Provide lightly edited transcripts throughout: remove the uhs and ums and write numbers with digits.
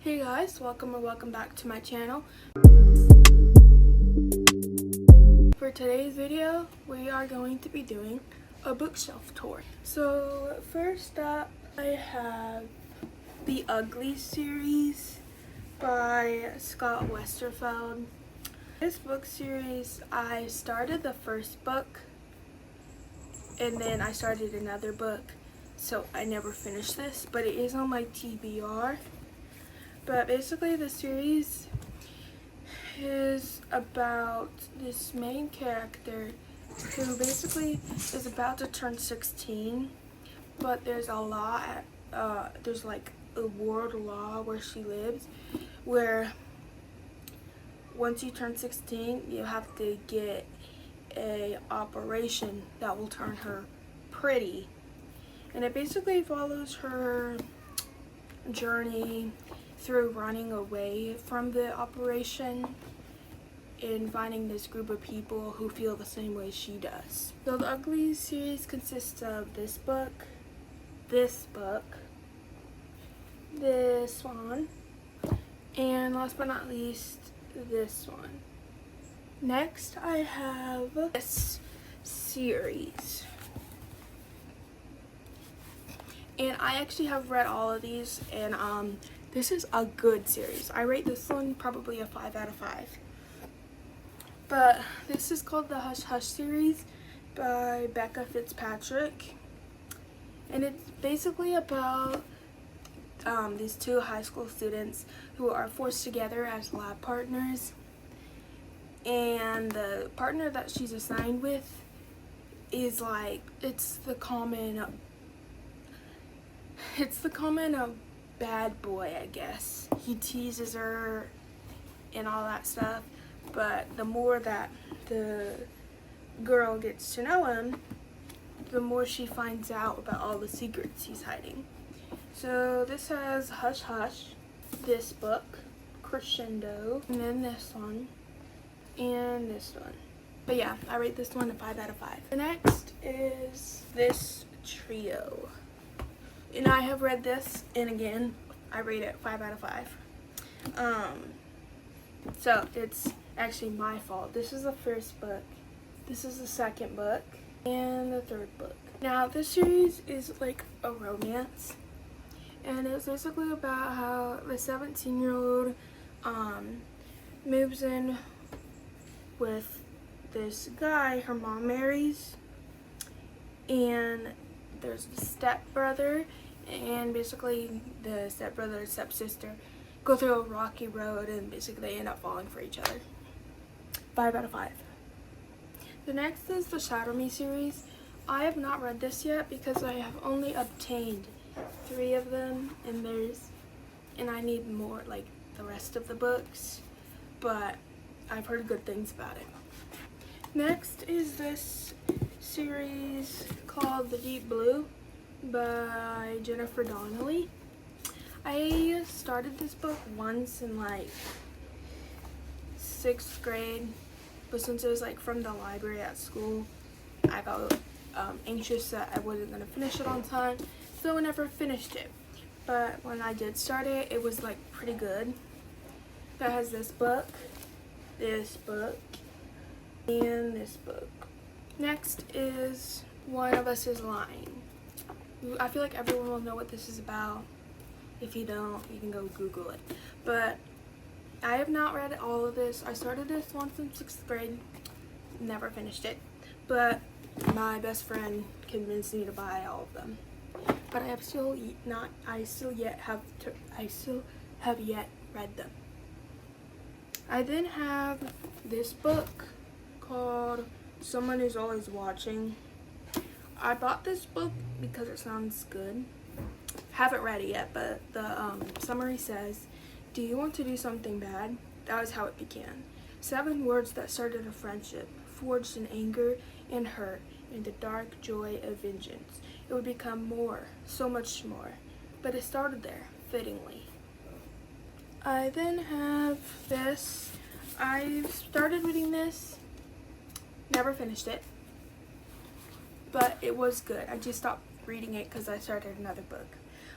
Hey guys, welcome back to my channel. For today's video, we are going to be doing a bookshelf tour. So first up, I have the Ugly series by Scott Westerfeld. This book series, I started the first book and then I started another book, so I never finished this, but it is on my TBR. But basically the series is about this main character who basically is about to turn 16, but there's a law there's like a world law where she lives where once you turn 16 you have to get a operation that will turn her pretty, and it basically follows her journey through running away from the operation and finding this group of people who feel the same way she does. So the Ugly series consists of this book, this one, and last but not least, this one. Next, I have this series. And I actually have read all of these, and this is a good series. I rate this one probably a 5 out of 5. But this is called the Hush Hush series by Becca Fitzpatrick. And it's basically about these two high school students who are forced together as lab partners. And the partner that she's assigned with is like, it's the common bad boy, I guess. He teases her and all that stuff, but the more that the girl gets to know him, the more she finds out about all the secrets he's hiding. So this has Hush Hush, this book, Crescendo, and then this one, and this one. But yeah, I rate this one a 5 out of 5. The next is this trio. And I have read this, and again, I rate it 5 out of 5. So it's actually my fault. This is the first book, this is the second book, and the third book. Now this series is like a romance, and it's basically about how the 17-year-old moves in with this guy her mom marries, and there's the stepbrother, and basically the stepbrother and stepsister go through a rocky road, and basically they end up falling for each other. 5 out of 5. The next is the Shadow Me series. I have not read this yet because I have only obtained 3 of them, and I need more, like the rest of the books, but I've heard good things about it. Next is this series called The Deep Blue by Jennifer Donnelly. I started this book once in like 6th grade, but since it was like from the library at school, I got anxious that I wasn't going to finish it on time, so I never finished it. But when I did start it, it was like pretty good. That has this book, and this book. Next is One of Us is Lying. I feel like everyone will know what this is about. If you don't, you can go Google it. But I have not read all of this. I started this once in 6th grade, never finished it. But my best friend convinced me to buy all of them. But I still have yet read them. I then have this book called Someone Who's Always Watching. I bought this book because it sounds good. Haven't read it yet, but the summary says, "Do you want to do something bad? That was how it began. 7 words that started a friendship, forged in anger and hurt, and the dark joy of vengeance. It would become more, so much more. But it started there, fittingly." I then have this. I started reading this, never finished it, but it was good. I just stopped reading it because I started another book.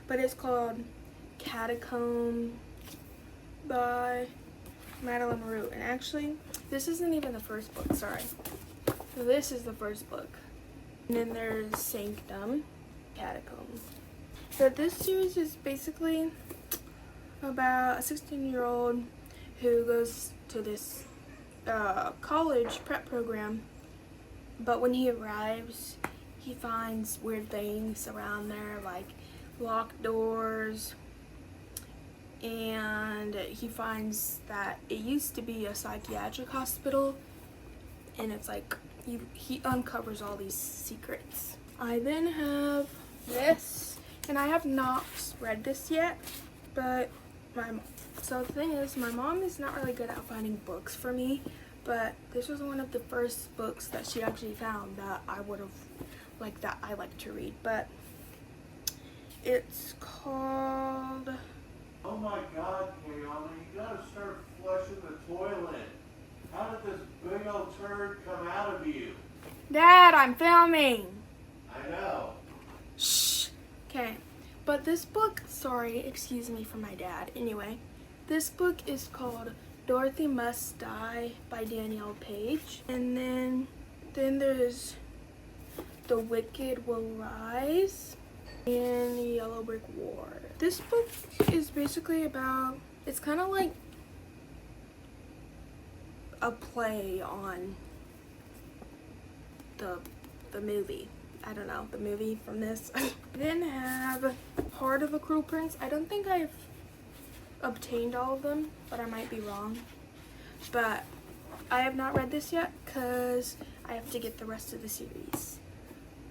But it's called Catacomb by Madeline Root. And actually, this isn't even the first book, sorry. This is the first book. And then there's Sanctum, Catacombs. So this series is basically about a 16-year-old who goes to this college prep program, but when he arrives, he finds weird things around there, like locked doors, and he finds that it used to be a psychiatric hospital, and it's like he uncovers all these secrets. I then have this, and I have not read this yet, but so the thing is, my mom is not really good at finding books for me, but this was one of the first books that she actually found that I would have liked, that I like to read. But it's called... Oh my God, Kayana, you gotta start flushing the toilet. How did this big old turd come out of you? Dad, I'm filming! I know. Shh. Okay. But this book, sorry, excuse me for my dad. Anyway, this book is called Dorothy Must Die by Danielle Page. And then there's The Wicked Will Rise and The Yellow Brick War. This book is basically about, it's kind of like a play on the movie. I don't know, the movie from this. I then have Heart of a Cruel Prince. I don't think I've obtained all of them, but I might be wrong. But I have not read this yet because I have to get the rest of the series.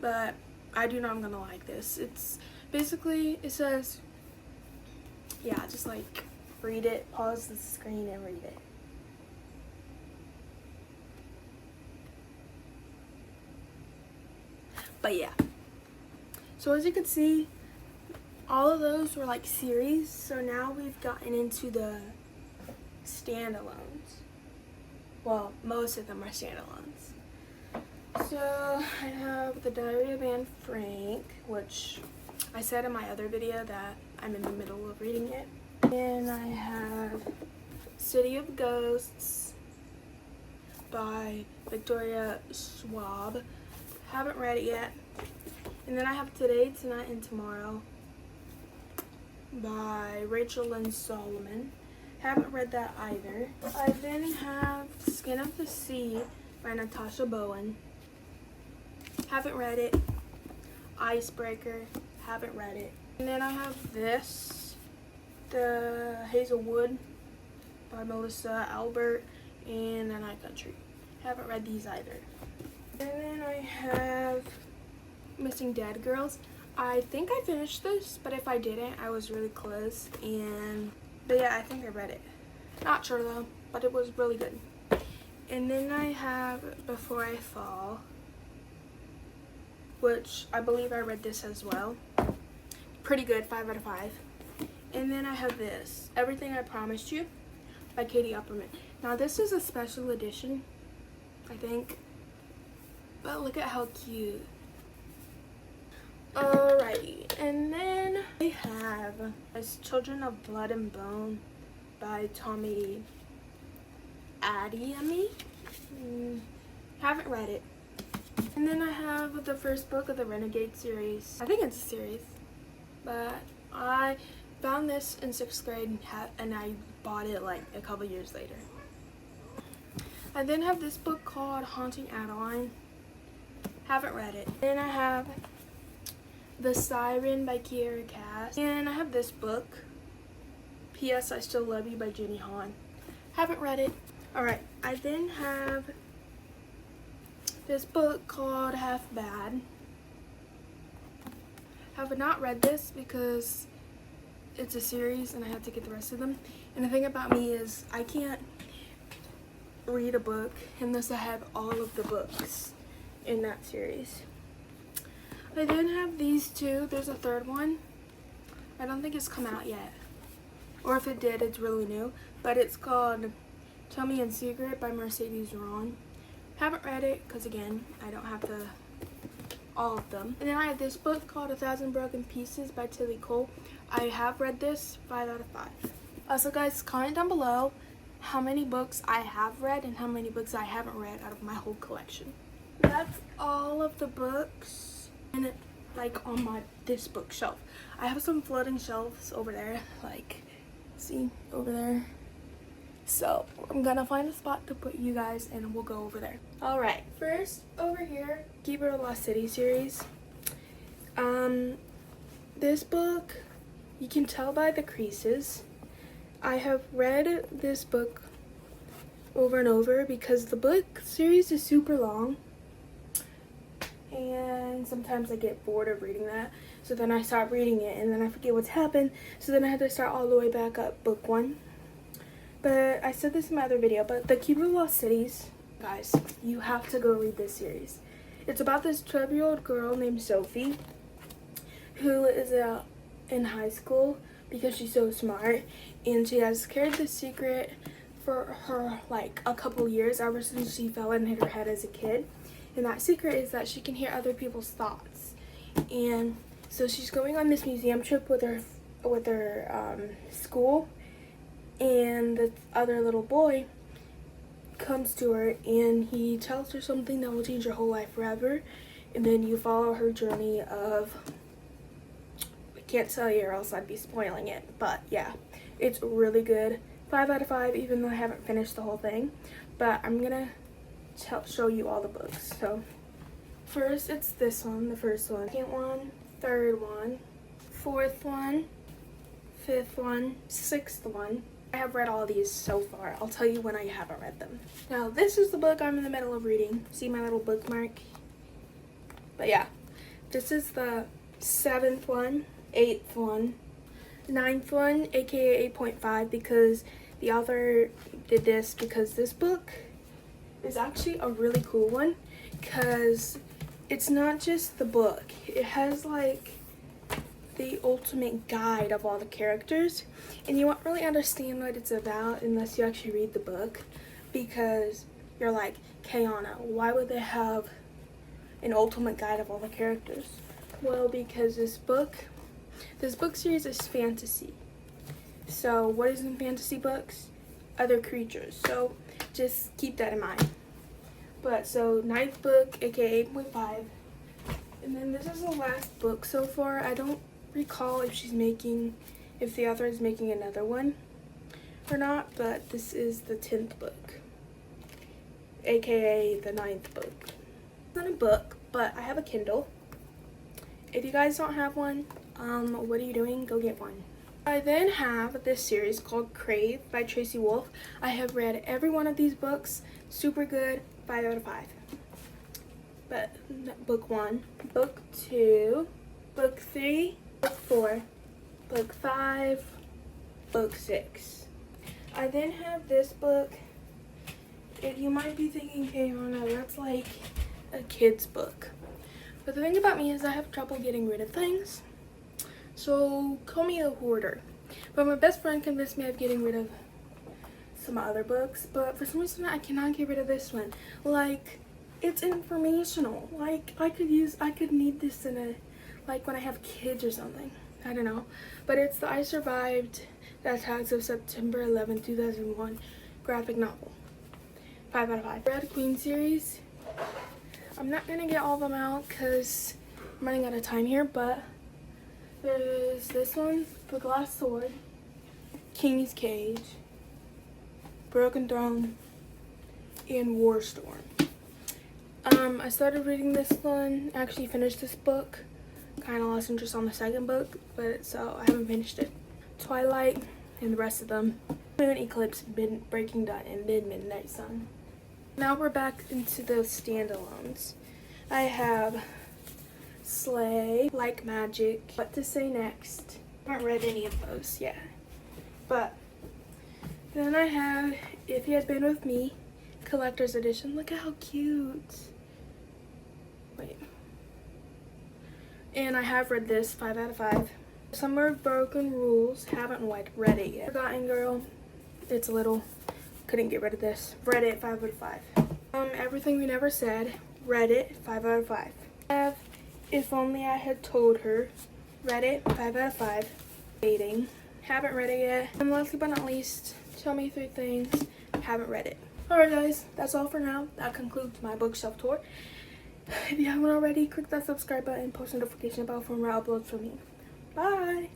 But I do know I'm gonna like this. It's basically, it says, yeah, just like read it, pause the screen and read it. But yeah, so as you can see, all of those were like series, so now we've gotten into the standalones. Well, most of them are standalones. So I have The Diary of Anne Frank, which I said in my other video that I'm in the middle of reading it. And I have City of Ghosts by Victoria Schwab. Haven't read it yet. And then I have Today, Tonight, and Tomorrow by Rachel Lynn Solomon. Haven't read that either. I then have Skin of the Sea by Natasha Bowen. Haven't read it. Icebreaker. Haven't read it. And then I have this, The Hazelwood by Melissa Albert and The Night Country. Haven't read these either. And then I have Missing Dead Girls. I think I finished this, but if I didn't, I was really close. But yeah, I think I read it. Not sure though, but it was really good. And then I have Before I Fall, which I believe I read this as well. Pretty good, 5 out of 5. And then I have this, Everything I Promised You by Katie Upperman. Now this is a special edition, I think. But look at how cute. Alrighty, and then I have As Children of Blood and Bone by Tommy Adeyemi. Haven't read it. And then I have the first book of the Renegade series. I think it's a series, but I found this in 6th grade and I bought it like a couple years later. I then have this book called Haunting Adeline. Haven't read it. Then I have The Siren by Kiera Cass. And I have this book, P.S. I Still Love You by Jenny Han. Haven't read it. Alright, I then have this book called Half Bad. Have not read this because it's a series and I have to get the rest of them. And the thing about me is I can't read a book unless I have all of the books in that series. I then have these two. There's a third one. I don't think it's come out yet. Or if it did, it's really new. But it's called Tell Me in Secret by Mercedes Ron. Haven't read it because, again, I don't have all of them. And then I have this book called 1,000 Broken Pieces by Tilly Cole. I have read this, 5 out of 5. Also guys, comment down below how many books I have read and how many books I haven't read out of my whole collection. That's all of the books in it, like on this bookshelf. I have some floating shelves over there, like see over there. So I'm gonna find a spot to put you guys and we'll go over there. All right, first over here, Keeper of the Lost City series. This book, you can tell by the creases. I have read this book over and over because the book series is super long and sometimes I get bored of reading that, so then I stop reading it and then I forget what's happened, so then I have to start all the way back up book 1. But I said this in my other video, but the Keeper of the Lost Cities, guys, you have to go read this series. It's about this 12-year-old girl named Sophie who is in high school because she's so smart, and she has carried this secret for her like a couple years, ever since she fell and hit her head as a kid. And that secret is that she can hear other people's thoughts. And so she's going on this museum trip with her school, and the other little boy comes to her and he tells her something that will change her whole life forever. And then you follow her journey of, I can't tell you or else I'd be spoiling it, but yeah, it's really good. 5 out of 5, even though I haven't finished the whole thing, but I'm gonna show you all the books. So first it's this one, the first one, second one, third one, fourth one, fifth one, sixth one. I have read all these so far. I'll tell you when I haven't read them. Now this is the book I'm in the middle of reading. See my little bookmark? But yeah, this is the 7th one, 8th one, 9th one, aka 8.5, because the author did this because this book is actually a really cool one, because it's not just the book. It has like the ultimate guide of all the characters, and you won't really understand what it's about unless you actually read the book, because you're like, Kayana, why would they have an ultimate guide of all the characters? Well, because this book series is fantasy. So what is in fantasy books? Other creatures. So just keep that in mind. But so 9th book, aka 8.5, and then this is the last book so far. I don't recall if the author is making another one or not, but this is the 10th book, aka the 9th book. It's not a book, but I have a Kindle. If you guys don't have one, what are you doing? Go get one. I then have this series called Crave by Tracy Wolff. I have read every one of these books. Super good. 5 out of 5. But book 1, book 2, book 3, book 4, book 5, book 6. I then have this book. You might be thinking, hey, Hannah, that's like a kid's book. But the thing about me is I have trouble getting rid of things. So call me a hoarder. But my best friend convinced me of getting rid of some other books, but for some reason I cannot get rid of this one. Like, it's informational. Like, I could need this in a, like when I have kids or something. I don't know. But it's the I Survived the Attacks of September 11, 2001 graphic novel. 5 out of 5. Red Queen series. I'm not gonna get all of them out because I'm running out of time here, but there's this one, The Glass Sword, King's Cage, Broken Throne, and War Storm. I started reading this one, actually finished this book, kind of lost interest on the second book, but so I haven't finished it. Twilight and the rest of them. Moon Eclipse, Breaking Dawn, and Midnight Sun. Now we're back into those standalones. I have Slay, Like Magic, What to Say Next. I haven't read any of those yet. But then I have If He Had Been With Me, Collector's Edition. Look at how cute. Wait. And I have read this, 5 out of 5. Summer of Broken Rules, haven't read it yet. Forgotten Girl, it's a little, couldn't get rid of this. Read it, 5 out of 5. Everything We Never Said, read it, 5 out of 5. I have If Only I Had Told Her, read it, 5 out of 5. Dating, Haven't read it yet. And lastly but not least, tell me 3 things. Haven't read it. Alright guys, that's all for now. That concludes my bookshelf tour. If you haven't already, click that subscribe button, post notification bell for more uploads from me. Bye!